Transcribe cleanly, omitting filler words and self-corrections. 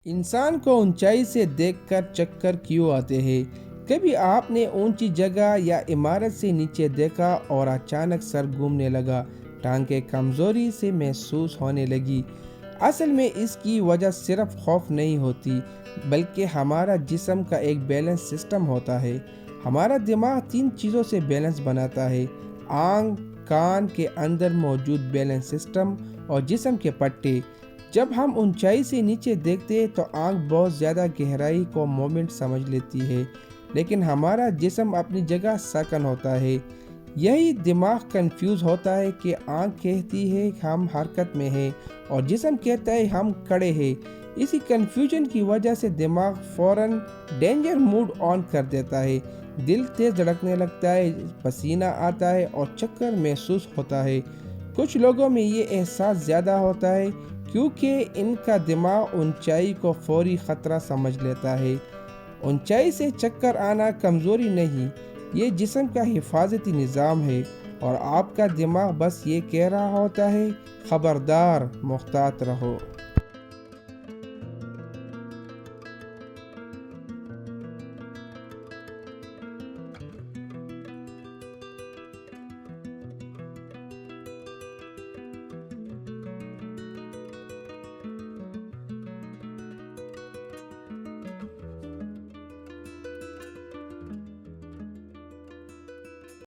انسان کو اونچائی سے دیکھ کر چکر کیوں آتے ہیں؟ کبھی آپ نے اونچی جگہ یا عمارت سے نیچے دیکھا اور اچانک سر گھومنے لگا، ٹانگیں کمزوری سے محسوس ہونے لگی؟ اصل میں اس کی وجہ صرف خوف نہیں ہوتی، بلکہ ہمارا جسم کا ایک بیلنس سسٹم ہوتا ہے۔ ہمارا دماغ 3 چیزوں سے بیلنس بناتا ہے: آنکھ، کان کے اندر موجود بیلنس سسٹم اور جسم کے پٹے۔ جب ہم اونچائی سے نیچے دیکھتے ہیں تو آنکھ بہت زیادہ گہرائی کو مومنٹ سمجھ لیتی ہے، لیکن ہمارا جسم اپنی جگہ ساکن ہوتا ہے۔ یہی دماغ کنفیوز ہوتا ہے کہ آنکھ کہتی ہے ہم حرکت میں ہیں اور جسم کہتا ہے ہم کھڑے ہیں۔ اسی کنفیوژن کی وجہ سے دماغ فوراً ڈینجر موڈ آن کر دیتا ہے، دل تیز دھڑکنے لگتا ہے، پسینہ آتا ہے اور چکر محسوس ہوتا ہے۔ کچھ لوگوں میں یہ احساس زیادہ ہوتا ہے کیونکہ ان کا دماغ اونچائی کو فوری خطرہ سمجھ لیتا ہے۔ اونچائی سے چکر آنا کمزوری نہیں، یہ جسم کا حفاظتی نظام ہے، اور آپ کا دماغ بس یہ کہہ رہا ہوتا ہے خبردار، محتاط رہو۔